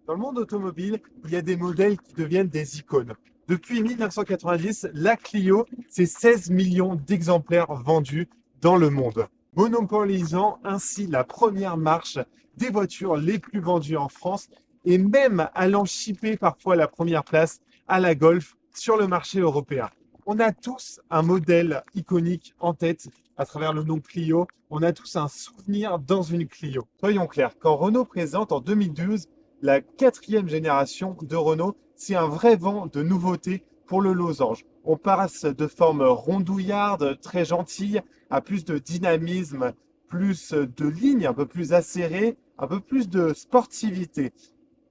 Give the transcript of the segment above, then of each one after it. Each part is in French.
Dans le monde automobile, il y a des modèles qui deviennent des icônes. Depuis 1990, la Clio, c'est 16 millions d'exemplaires vendus dans le monde, monopolisant ainsi la première marche des voitures les plus vendues en France et même allant chipper parfois la première place à la Golf sur le marché européen. On a tous un modèle iconique en tête à travers le nom Clio. On a tous un souvenir dans une Clio. Soyons clairs, quand Renault présente en 2012 la quatrième génération de Renault, c'est un vrai vent de nouveautés pour le losange. On passe de forme rondouillarde, très gentille, à plus de dynamisme, plus de lignes un peu plus acérées, un peu plus de sportivité.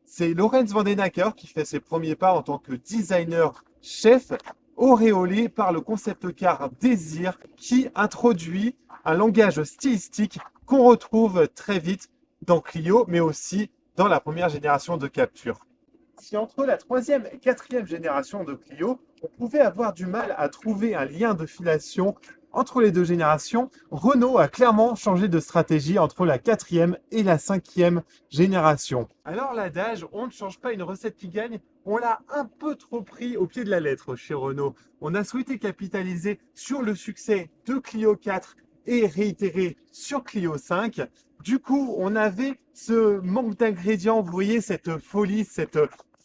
C'est Lorenz Vandenacker qui fait ses premiers pas en tant que designer chef, auréolé par le concept car Désir, qui introduit un langage stylistique qu'on retrouve très vite dans Clio, mais aussi dans la première génération de Capture. Si entre la troisième et quatrième génération de Clio, on pouvait avoir du mal à trouver un lien de filiation entre les deux générations, Renault a clairement changé de stratégie entre la quatrième et la cinquième génération. Alors l'adage, on ne change pas une recette qui gagne, on l'a un peu trop pris au pied de la lettre chez Renault. On a souhaité capitaliser sur le succès de Clio 4 et réitérer sur Clio 5. Du coup, on avait ce manque d'ingrédients, vous voyez, cette folie, cette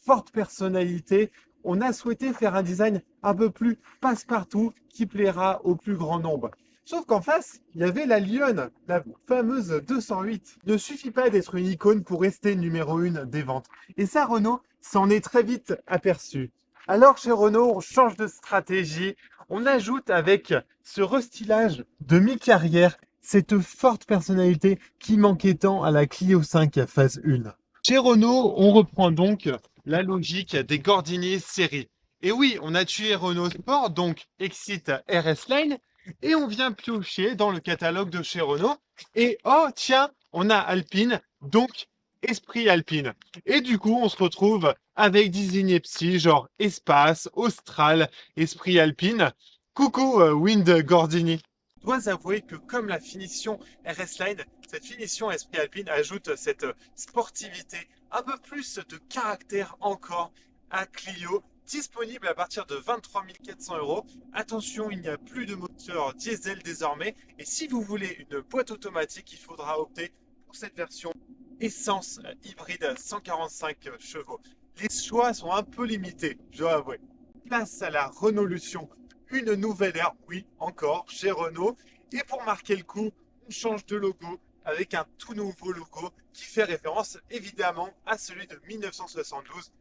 forte personnalité. On a souhaité faire un design un peu plus passe-partout qui plaira au plus grand nombre. Sauf qu'en face, il y avait la Lionne, la fameuse 208. Il ne suffit pas d'être une icône pour rester numéro 1 des ventes. Et ça, Renault s'en est très vite aperçu. Alors chez Renault, on change de stratégie. On ajoute avec ce restylage de mi-carrière cette forte personnalité qui manquait tant à la Clio 5 phase 1. Chez Renault, on reprend donc la logique des Gordini série. Et oui, on a tué Renault Sport, donc Exit RS Line, et on vient piocher dans le catalogue de chez Renault. Et oh, tiens, on a Alpine, donc Esprit Alpine. Et du coup, on se retrouve avec des inepties genre Espace, Austral, Esprit Alpine. Coucou, Wind Gordini. Je dois avouer que comme la finition RS Line, cette finition Esprit Alpine ajoute cette sportivité, un peu plus de caractère encore à Clio, disponible à partir de 23 400 euros. Attention, il n'y a plus de moteur diesel désormais. Et si vous voulez une boîte automatique, il faudra opter pour cette version essence hybride 145 chevaux. Les choix sont un peu limités, je dois avouer. Place à la Renaulution, une nouvelle ère, oui, encore, chez Renault. Et pour marquer le coup, on change de logo avec un tout nouveau logo qui fait référence évidemment à celui de 1972,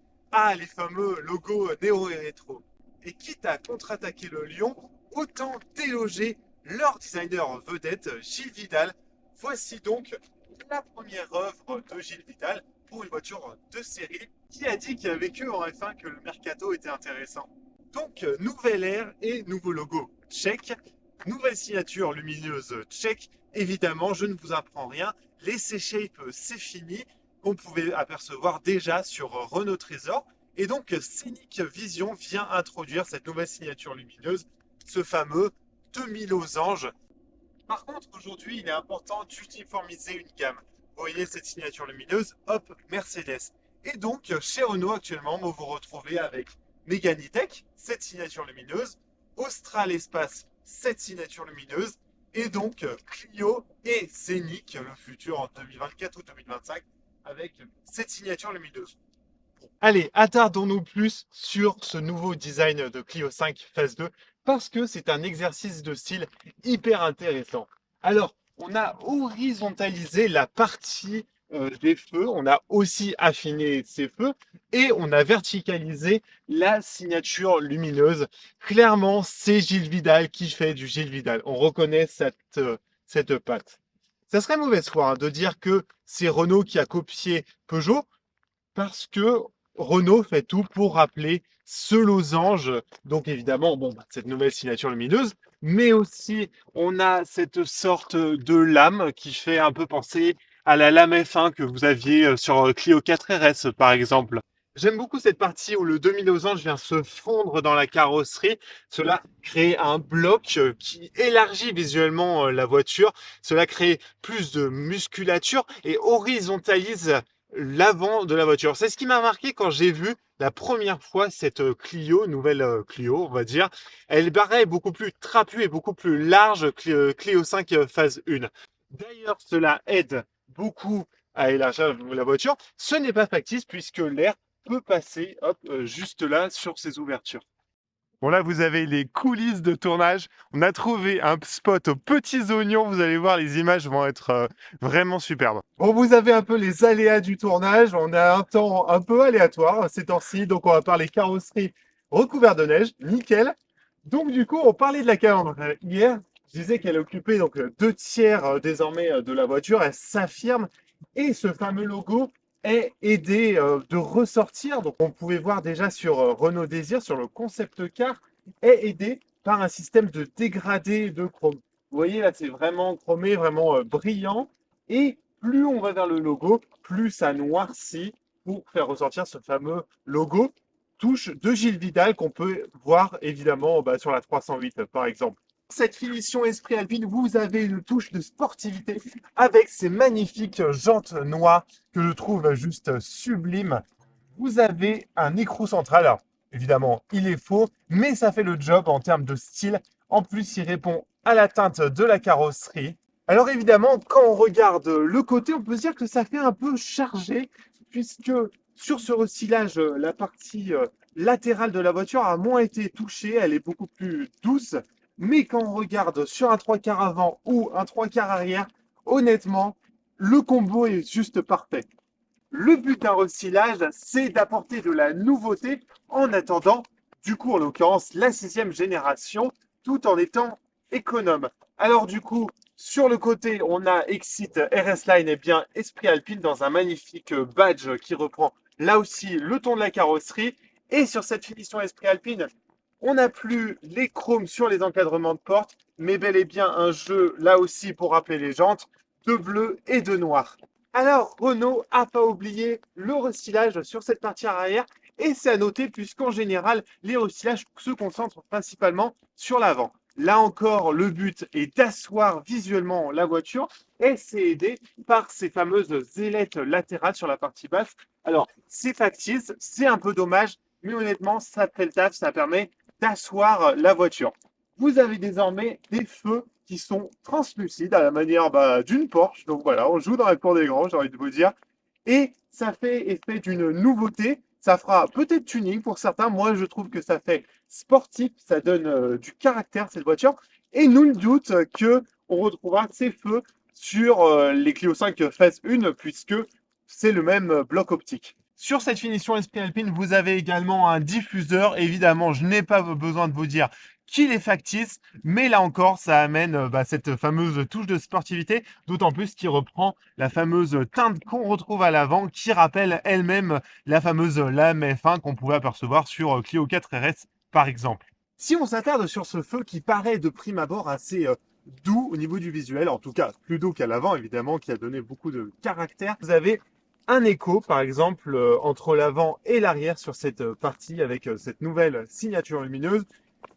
les fameux logos néo et rétro. Et quitte à contre-attaquer le lion, autant déloger leur designer vedette, Gilles Vidal. Voici donc la première œuvre de Gilles Vidal pour une voiture de série qui a dit qu'il avait vécu en F1 que le mercato était intéressant. Donc, nouvelle ère et nouveau logo, check. Nouvelle signature lumineuse, check. Évidemment, je ne vous apprends rien. Les C-Shape, c'est fini. On pouvait apercevoir déjà sur Renault Trésor. Et donc, Scenic Vision vient introduire cette nouvelle signature lumineuse, ce fameux 2000 losanges. Par contre, aujourd'hui, il est important d'uniformiser une gamme. Vous voyez cette signature lumineuse, hop, Mercedes. Et donc, chez Renault, actuellement, vous vous retrouvez avec Mégane E-Tech, cette signature lumineuse, Austral Espace, cette signature lumineuse, et donc Clio et Scénic, le futur en 2024 ou 2025, avec cette signature lumineuse. Allez, attardons-nous plus sur ce nouveau design de Clio 5 Phase 2 parce que c'est un exercice de style hyper intéressant. Alors, on a horizontalisé la partie des feux, on a aussi affiné ces feux et on a verticalisé la signature lumineuse. Clairement, c'est Gilles Vidal qui fait du Gilles Vidal. On reconnaît cette patte. Ça serait mauvaise foi de dire que c'est Renault qui a copié Peugeot parce que Renault fait tout pour rappeler ce losange. Donc évidemment, bon, cette nouvelle signature lumineuse, mais aussi on a cette sorte de lame qui fait un peu penser à la lame F1 que vous aviez sur Clio 4 RS par exemple. J'aime beaucoup cette partie où le demi-losange vient se fondre dans la carrosserie. Cela crée un bloc qui élargit visuellement la voiture. Cela crée plus de musculature et horizontalise l'avant de la voiture. C'est ce qui m'a marqué quand j'ai vu la première fois cette Clio, nouvelle Clio, on va dire. Elle paraît beaucoup plus trapue et beaucoup plus large que Clio 5 phase 1. D'ailleurs, cela aide beaucoup à élargir la voiture. Ce n'est pas factice puisque l'air peut passer hop, juste là sur ces ouvertures. Bon là, vous avez les coulisses de tournage. On a trouvé un spot aux petits oignons. Vous allez voir, les images vont être vraiment superbes. Bon, vous avez un peu les aléas du tournage. On a un temps un peu aléatoire ces temps-ci. Donc, on va parler carrosserie recouverte de neige. Nickel. Donc, du coup, on parlait de la calandre. Hier, je disais qu'elle occupait donc 2 tiers désormais de la voiture. Elle s'affirme. Et ce fameux logo est aidé de ressortir. Donc, on pouvait voir déjà sur Renault Désir, sur le concept car, est aidé par un système de dégradé de chrome. Vous voyez, là, c'est vraiment chromé, vraiment brillant. Et plus on va vers le logo, plus ça noircit pour faire ressortir ce fameux logo touche de Gilles Vidal qu'on peut voir évidemment sur la 308 par exemple. Cette finition esprit alpine, vous avez une touche de sportivité avec ces magnifiques jantes noires que je trouve juste sublimes. Vous avez un écrou central. Alors, évidemment, il est faux, mais ça fait le job en termes de style. En plus, il répond à la teinte de la carrosserie. Alors évidemment, quand on regarde le côté, on peut se dire que ça fait un peu chargé, puisque sur ce recyclage, la partie latérale de la voiture a moins été touchée, elle est beaucoup plus douce. Mais quand on regarde sur un 3/4 avant ou un 3/4 arrière, honnêtement, le combo est juste parfait. Le but d'un recyclage, c'est d'apporter de la nouveauté en attendant, du coup, en l'occurrence, la 6e génération, tout en étant économe. Alors, du coup, sur le côté, on a Exit RS Line et bien Esprit Alpine dans un magnifique badge qui reprend là aussi le ton de la carrosserie. Et sur cette finition Esprit Alpine, on n'a plus les chromes sur les encadrements de porte, mais bel et bien un jeu là aussi pour rappeler les jantes de bleu et de noir. Alors, Renault n'a pas oublié le recyclage sur cette partie arrière et c'est à noter puisqu'en général, les recyclages se concentrent principalement sur l'avant. Là encore, le but est d'asseoir visuellement la voiture et c'est aidé par ces fameuses ailettes latérales sur la partie basse. Alors, c'est factice, c'est un peu dommage, mais honnêtement, ça fait le taf, ça permet d'asseoir la voiture. Vous avez désormais des feux qui sont translucides à la manière d'une Porsche. Donc voilà, on joue dans la cour des grands, j'ai envie de vous dire. Et ça fait effet d'une nouveauté. Ça fera peut-être tuning pour certains. Moi, je trouve que ça fait sportif. Ça donne du caractère, cette voiture. Et nul doute que on retrouvera ces feux sur les Clio 5 phase 1, puisque c'est le même bloc optique. Sur cette finition Esprit Alpine, vous avez également un diffuseur. Évidemment, je n'ai pas besoin de vous dire qu'il est factice, mais là encore, ça amène cette fameuse touche de sportivité, d'autant plus qu'il reprend la fameuse teinte qu'on retrouve à l'avant, qui rappelle elle-même la fameuse lame F1 qu'on pouvait apercevoir sur Clio 4 RS, par exemple. Si on s'attarde sur ce feu qui paraît de prime abord assez doux au niveau du visuel, en tout cas plus doux qu'à l'avant, évidemment, qui a donné beaucoup de caractère, vous avez un écho, par exemple, entre l'avant et l'arrière sur cette partie avec cette nouvelle signature lumineuse.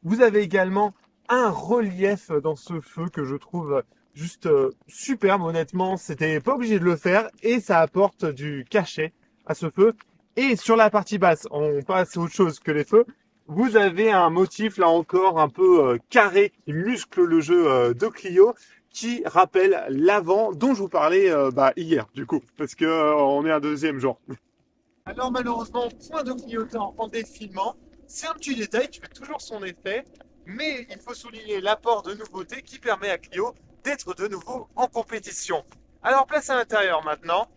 Vous avez également un relief dans ce feu que je trouve juste superbe, honnêtement. C'était pas obligé de le faire et ça apporte du cachet à ce feu. Et sur la partie basse, on passe à autre chose que les feux. Vous avez un motif là encore un peu carré qui muscle le jeu de Clio, qui rappelle l'avant dont je vous parlais hier du coup, parce que on est un deuxième jour. Alors malheureusement, point de clignotant en défilement. C'est un petit détail qui fait toujours son effet, mais il faut souligner l'apport de nouveautés qui permet à Clio d'être de nouveau en compétition. Alors place à l'intérieur maintenant.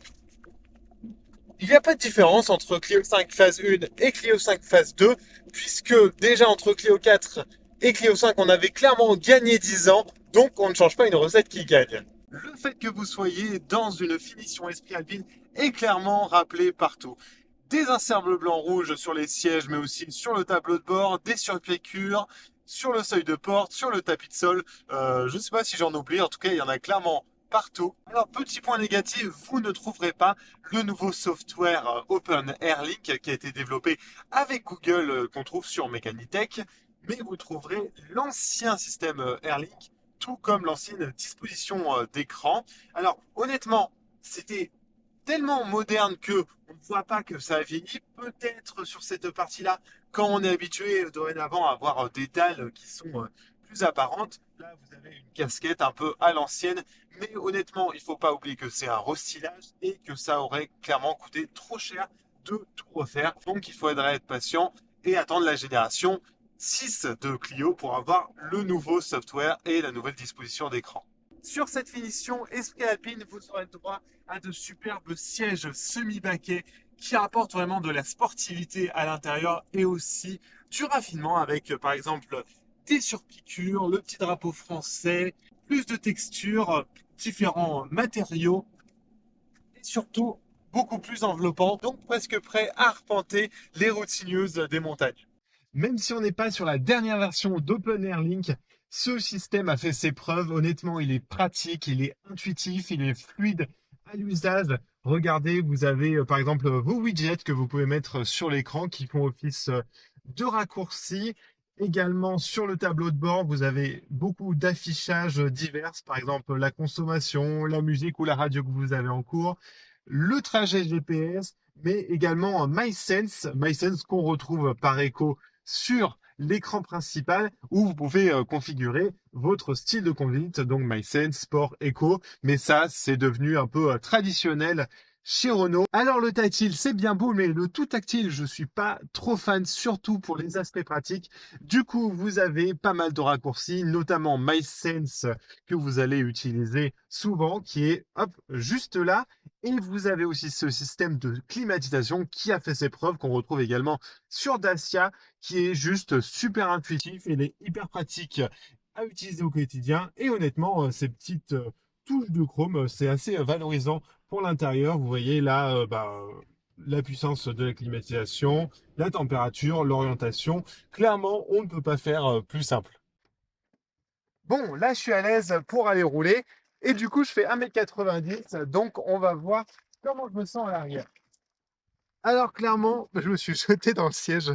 Il n'y a pas de différence entre Clio 5 phase 1 et Clio 5 phase 2, puisque déjà entre Clio 4 et Clio 5, on avait clairement gagné 10 ans, donc on ne change pas une recette qui gagne. Le fait que vous soyez dans une finition Esprit Alpine est clairement rappelé partout. Des inserts bleu, blanc, rouge sur les sièges, mais aussi sur le tableau de bord, des surpiqûres, sur le seuil de porte, sur le tapis de sol. Je ne sais pas si j'en oublie, en tout cas, il y en a clairement partout. Alors, petit point négatif, vous ne trouverez pas le nouveau software Open Airlink qui a été développé avec Google qu'on trouve sur Mechanitech, mais vous trouverez l'ancien système Airlink, tout comme l'ancienne disposition d'écran. Alors, honnêtement, c'était tellement moderne que on ne voit pas que ça a vieilli. Peut-être sur cette partie-là, quand on est habitué dorénavant à avoir des dalles qui sont plus apparentes, là vous avez une casquette un peu à l'ancienne. Mais honnêtement, il ne faut pas oublier que c'est un restylage et que ça aurait clairement coûté trop cher de tout refaire. Donc il faudrait être patient et attendre la génération 6 de Clio pour avoir le nouveau software et la nouvelle disposition d'écran. Sur cette finition Esprit Alpine, vous aurez le droit à de superbes sièges semi-baquets qui apportent vraiment de la sportivité à l'intérieur et aussi du raffinement avec par exemple des surpiqûres, le petit drapeau français, plus de textures, différents matériaux et surtout beaucoup plus enveloppant, donc presque prêt à arpenter les routes sinueuses des montagnes. Même si on n'est pas sur la dernière version d'Open Air Link, ce système a fait ses preuves. Honnêtement, il est pratique, il est intuitif, il est fluide à l'usage. Regardez, vous avez par exemple vos widgets que vous pouvez mettre sur l'écran qui font office de raccourcis. Également sur le tableau de bord, vous avez beaucoup d'affichages divers, par exemple la consommation, la musique ou la radio que vous avez en cours, le trajet GPS, mais également MySense, MySense qu'on retrouve par écho sur l'écran principal où vous pouvez configurer votre style de conduite, donc MySense, Sport, Eco, mais ça c'est devenu un peu traditionnel chez Renault. Alors le tactile c'est bien beau, mais le tout tactile je suis pas trop fan, surtout pour les aspects pratiques. Du coup vous avez pas mal de raccourcis, notamment MySense que vous allez utiliser souvent, qui est hop juste là. Et vous avez aussi ce système de climatisation qui a fait ses preuves, qu'on retrouve également sur Dacia, qui est juste super intuitif et il est hyper pratique à utiliser au quotidien. Et honnêtement, ces petites touches de chrome, c'est assez valorisant pour l'intérieur. Vous voyez là, la puissance de la climatisation, la température, l'orientation. Clairement, on ne peut pas faire plus simple. Bon, là, je suis à l'aise pour aller rouler. Et du coup, je fais 1,90 m. Donc, on va voir comment je me sens à l'arrière. Alors, clairement, je me suis jeté dans le siège.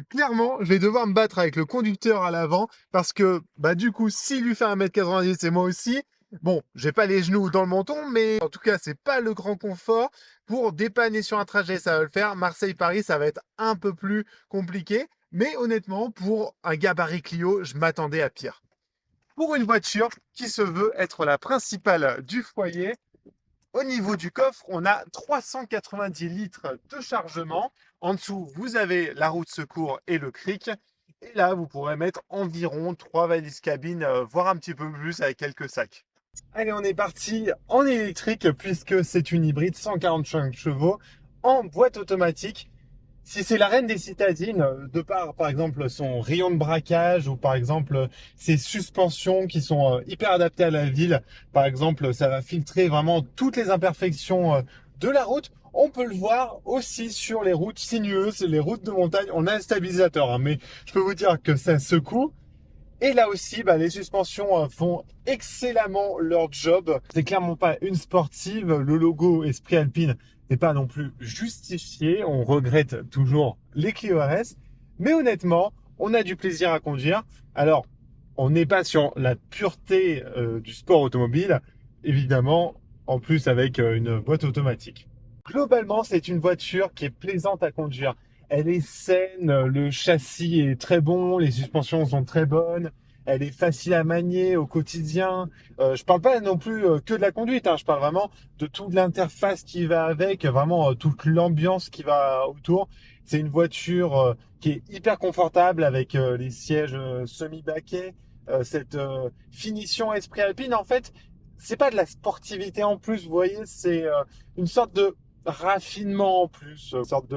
Clairement, je vais devoir me battre avec le conducteur à l'avant parce que, du coup, s'il lui fait 1,90 m et moi aussi, bon, j'ai pas les genoux dans le menton, mais en tout cas, c'est pas le grand confort. Pour dépanner sur un trajet, ça va le faire. Marseille-Paris, ça va être un peu plus compliqué. Mais honnêtement, pour un gabarit Clio, je m'attendais à pire. Pour une voiture qui se veut être la principale du foyer, au niveau du coffre, on a 390 litres de chargement. En dessous, vous avez la roue de secours et le cric. Et là, vous pourrez mettre environ 3 valises cabines, voire un petit peu plus avec quelques sacs. Allez, on est parti en électrique puisque c'est une hybride 145 chevaux en boîte automatique. Si c'est la reine des citadines, par exemple son rayon de braquage ou par exemple ses suspensions qui sont hyper adaptées à la ville, par exemple ça va filtrer vraiment toutes les imperfections de la route. On peut le voir aussi sur les routes sinueuses, les routes de montagne. On a un stabilisateur, hein, mais je peux vous dire que ça secoue. Et là aussi, les suspensions font excellemment leur job. C'est clairement pas une sportive. Le logo Esprit Alpine n'est pas non plus justifié. On regrette toujours les Clio RS. Mais honnêtement, on a du plaisir à conduire. Alors, on n'est pas sur la pureté du sport automobile, évidemment, en plus avec une boîte automatique. Globalement, c'est une voiture qui est plaisante à conduire. Elle est saine, le châssis est très bon, les suspensions sont très bonnes, elle est facile à manier au quotidien. Je parle pas non plus que de la conduite, hein, je parle vraiment de toute l'interface qui va avec, vraiment toute l'ambiance qui va autour. C'est une voiture qui est hyper confortable avec les sièges semi-baquets, cette finition Esprit Alpine. En fait, c'est pas de la sportivité en plus, vous voyez, c'est une sorte de raffinement en plus, une sorte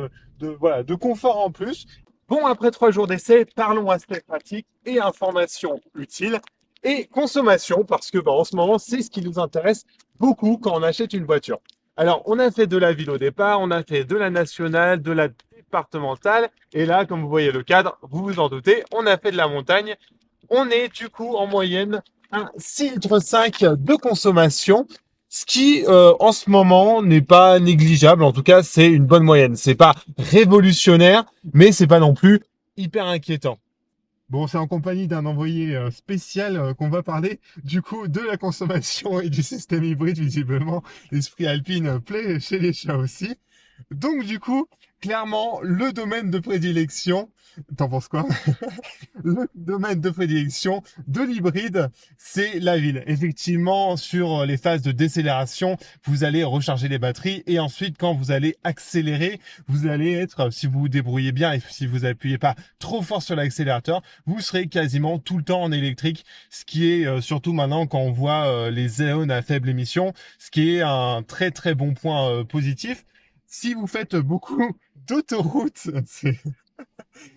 voilà, de confort en plus. Bon, après 3 jours d'essai, parlons aspect pratique et information utile et consommation parce que en ce moment, c'est ce qui nous intéresse beaucoup quand on achète une voiture. Alors, on a fait de la ville au départ, on a fait de la nationale, de la départementale et là, comme vous voyez le cadre, vous vous en doutez, on a fait de la montagne. On est du coup en moyenne à 6,5 litres de consommation. Ce qui, en ce moment, n'est pas négligeable. En tout cas, c'est une bonne moyenne. C'est pas révolutionnaire, mais c'est pas non plus hyper inquiétant. Bon, c'est en compagnie d'un envoyé spécial qu'on va parler du coup de la consommation et du système hybride. Visiblement, l'esprit alpine plaît chez les chats aussi. Donc du coup, clairement, le domaine de prédilection, t'en penses quoi? Le domaine de prédilection de l'hybride, c'est la ville. Effectivement, sur les phases de décélération, vous allez recharger les batteries et ensuite, quand vous allez accélérer, vous allez être, si vous vous débrouillez bien et si vous appuyez pas trop fort sur l'accélérateur, vous serez quasiment tout le temps en électrique, ce qui est surtout maintenant quand on voit les zones à faible émission, ce qui est un très très bon point positif. Si vous faites beaucoup d'autoroutes,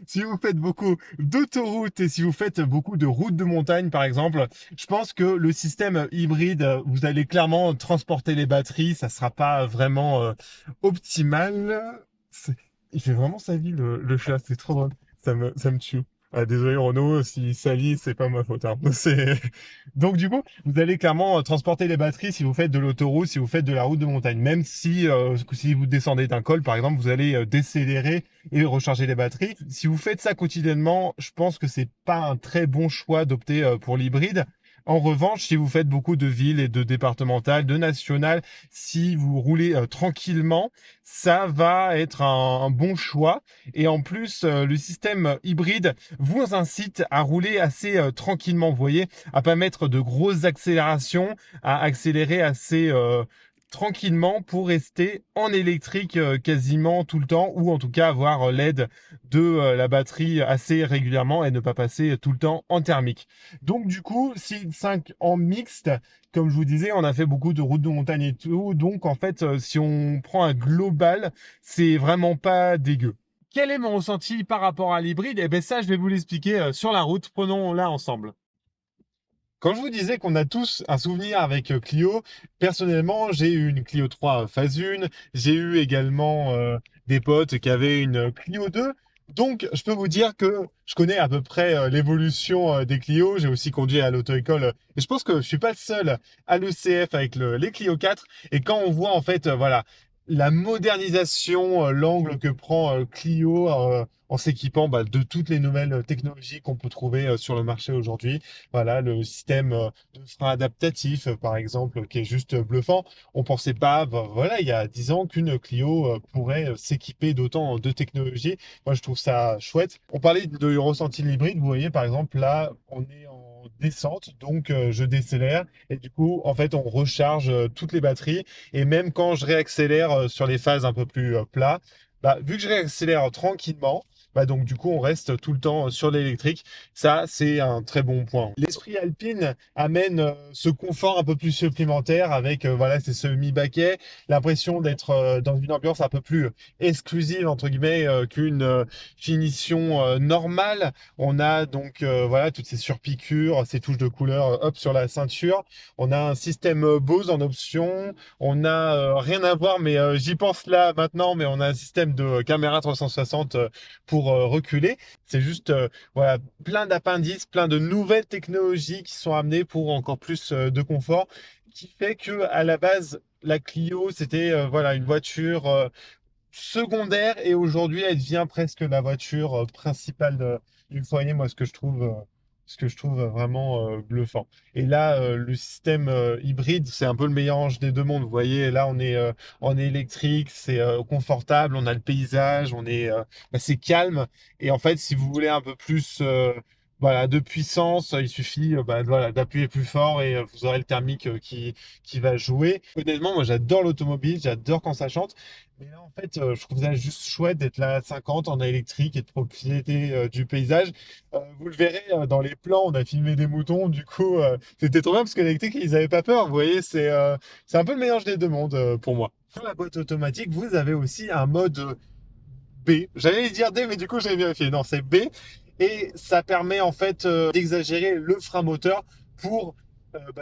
si vous faites beaucoup d'autoroutes et si vous faites beaucoup de routes de montagne, par exemple, je pense que le système hybride, vous allez clairement transporter les batteries, ça sera pas vraiment optimal. C'est- Il fait vraiment sa vie, le chat, c'est trop drôle. Ça me tue. Ah, désolé Renaud, si ça lit, c'est pas ma faute, hein. Donc du coup, vous allez clairement transporter les batteries si vous faites de l'autoroute, si vous faites de la route de montagne. Même si vous descendez d'un col, par exemple, vous allez décélérer et recharger les batteries. Si vous faites ça quotidiennement, je pense que c'est pas un très bon choix d'opter pour l'hybride. En revanche, si vous faites beaucoup de villes et de départementales, de nationales, si vous roulez tranquillement, ça va être un bon choix. Et en plus, le système hybride vous incite à rouler assez tranquillement, vous voyez, à pas mettre de grosses accélérations, à accélérer assez tranquillement pour rester en électrique quasiment tout le temps, ou en tout cas avoir l'aide de la batterie assez régulièrement et ne pas passer tout le temps en thermique. Donc du coup, si 5 en mixte, comme je vous disais, on a fait beaucoup de routes de montagne et tout, donc en fait, si on prend un global, c'est vraiment pas dégueu. Quel est mon ressenti par rapport à l'hybride? Eh bien ça, je vais vous l'expliquer sur la route. Prenons-la ensemble. Quand je vous disais qu'on a tous un souvenir avec Clio, personnellement, j'ai eu une Clio 3 phase 1, j'ai eu également des potes qui avaient une Clio 2. Donc, je peux vous dire que je connais à peu près l'évolution des Clio. J'ai aussi conduit à l'auto-école et je pense que je suis pas le seul à l'ECF avec les Clio 4. Et quand on voit en fait, voilà, la modernisation, l'angle que prend Clio en s'équipant de toutes les nouvelles technologies qu'on peut trouver sur le marché aujourd'hui. Voilà, le système de frein adaptatif, par exemple, qui est juste bluffant. On pensait pas, voilà, il y a 10 ans qu'une Clio pourrait s'équiper d'autant de technologies. Moi, je trouve ça chouette. On parlait de ressenti de l'hybride. Vous voyez, par exemple, là, on est en descente, donc je décélère et du coup, en fait, on recharge toutes les batteries. Et même quand je réaccélère sur les phases un peu plus plats, vu que je réaccélère tranquillement, donc du coup, on reste tout le temps sur l'électrique. Ça, c'est un très bon point. L'esprit alpine amène ce confort un peu plus supplémentaire avec voilà, ces semi-baquets, l'impression d'être dans une ambiance un peu plus exclusive entre guillemets qu'une finition normale. On a donc voilà toutes ces surpiqûres, ces touches de couleur hop sur la ceinture. On a un système Bose en option. On a rien à voir, mais j'y pense là maintenant, mais on a un système de caméra 360 pour reculer. C'est juste voilà, plein d'appendices, plein de nouvelles technologies qui sont amenées pour encore plus de confort, qui fait que à la base, la Clio, c'était voilà, une voiture secondaire et aujourd'hui, elle devient presque la voiture principale du foyer. Moi, ce que je trouve vraiment bluffant. Et là, le système hybride, c'est un peu le mélange des deux mondes. Vous voyez, là, on est électrique, c'est confortable, on a le paysage, c'est calme. Et en fait, si vous voulez un peu plus voilà, de puissance, il suffit voilà, d'appuyer plus fort et vous aurez le thermique qui va jouer. Honnêtement, moi, j'adore l'automobile, j'adore quand ça chante. Mais là, en fait, je trouve ça juste chouette d'être là à 50 en électrique et de profiter du paysage. Vous le verrez dans les plans, on a filmé des moutons. Du coup, c'était trop bien parce que l'électrique, ils n'avaient pas peur. Vous voyez, c'est un peu le mélange des deux mondes pour moi. Sur la boîte automatique, vous avez aussi un mode B. J'allais dire D, mais du coup, j'ai vérifié. Non, c'est B. Et ça permet en fait d'exagérer le frein moteur pour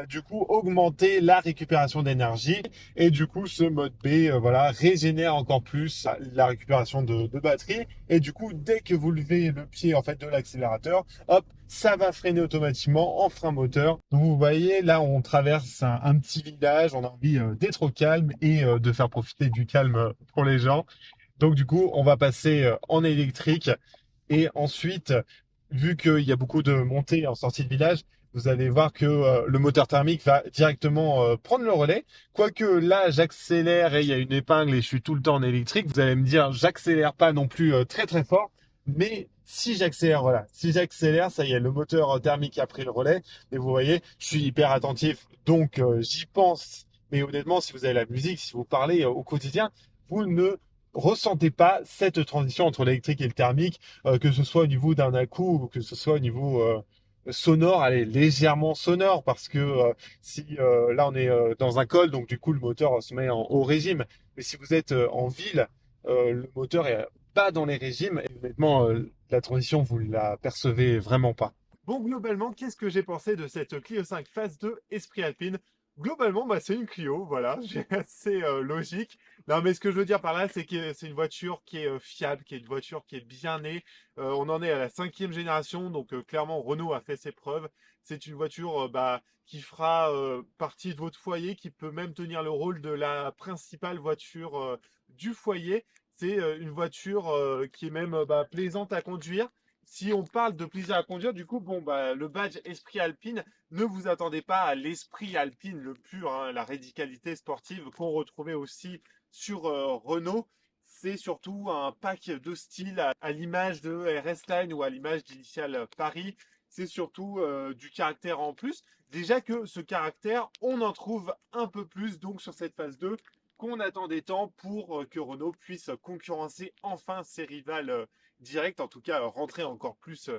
du coup augmenter la récupération d'énergie. Et du coup, ce mode B voilà, régénère encore plus la récupération de batterie. Et du coup, dès que vous levez le pied en fait de l'accélérateur, hop, ça va freiner automatiquement en frein moteur. Donc vous voyez, là, on traverse un petit village. On a envie d'être au calme et de faire profiter du calme pour les gens. Donc du coup, on va passer en électrique et ensuite vu qu'il y a beaucoup de montées en sortie de village, vous allez voir que le moteur thermique va directement prendre le relais. Quoique là, j'accélère et il y a une épingle et je suis tout le temps en électrique. Vous allez me dire, j'accélère pas non plus très très fort. Mais si j'accélère, voilà, si j'accélère, ça y est, le moteur thermique a pris le relais. Et vous voyez, je suis hyper attentif, donc j'y pense. Mais honnêtement, si vous avez la musique, si vous parlez au quotidien, vous ne ressentez pas cette transition entre l'électrique et le thermique, que ce soit au niveau d'un à-coup ou que ce soit au niveau sonore, elle est légèrement sonore parce que si là on est dans un col, donc du coup le moteur se met en haut régime. Mais si vous êtes en ville, le moteur est pas dans les régimes et honnêtement la transition vous la percevez vraiment pas. Bon, globalement, qu'est-ce que j'ai pensé de cette Clio 5 Phase 2 Esprit Alpine? Globalement, bah, c'est une Clio, voilà, j'ai assez logique. Non, mais ce que je veux dire par là, c'est que c'est une voiture qui est fiable, qui est une voiture qui est bien née. On en est à la 5e génération, donc clairement, Renault a fait ses preuves. C'est une voiture bah, qui fera partie de votre foyer, qui peut même tenir le rôle de la principale voiture du foyer. C'est une voiture qui est même bah, plaisante à conduire. Si on parle de plaisir à conduire, du coup, bon, bah, le badge Esprit Alpine, ne vous attendez pas à l'esprit Alpine le pur, hein, la radicalité sportive qu'on retrouvait aussi sur Renault. C'est surtout un pack de style à l'image de RS Line ou à l'image d'Initial Paris. C'est surtout du caractère en plus. Déjà que ce caractère, on en trouve un peu plus donc sur cette phase 2 qu'on attendait tant pour que Renault puisse concurrencer enfin ses rivales direct, en tout cas rentrer encore plus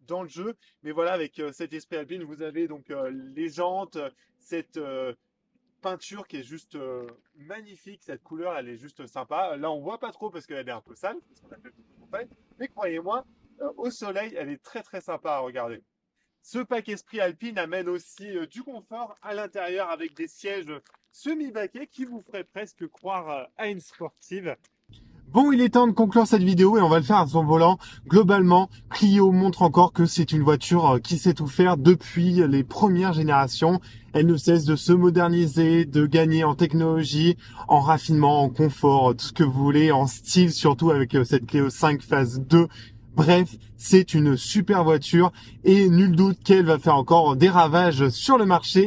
dans le jeu. Mais voilà, avec cet esprit alpine, vous avez donc les jantes, cette peinture qui est juste magnifique, cette couleur, elle est juste sympa. Là, on voit pas trop parce qu'elle est un peu sale, parce qu'on a fait beaucoup de montagne. Mais croyez-moi, au soleil, elle est très très sympa à regarder. Ce pack esprit alpine amène aussi du confort à l'intérieur avec des sièges semi-baquets qui vous feraient presque croire à une sportive. Bon, il est temps de conclure cette vidéo et on va le faire à son volant. Globalement, Clio montre encore que c'est une voiture qui sait tout faire depuis les premières générations. Elle ne cesse de se moderniser, de gagner en technologie, en raffinement, en confort, tout ce que vous voulez, en style surtout avec cette Clio 5 phase 2. Bref, c'est une super voiture et nul doute qu'elle va faire encore des ravages sur le marché.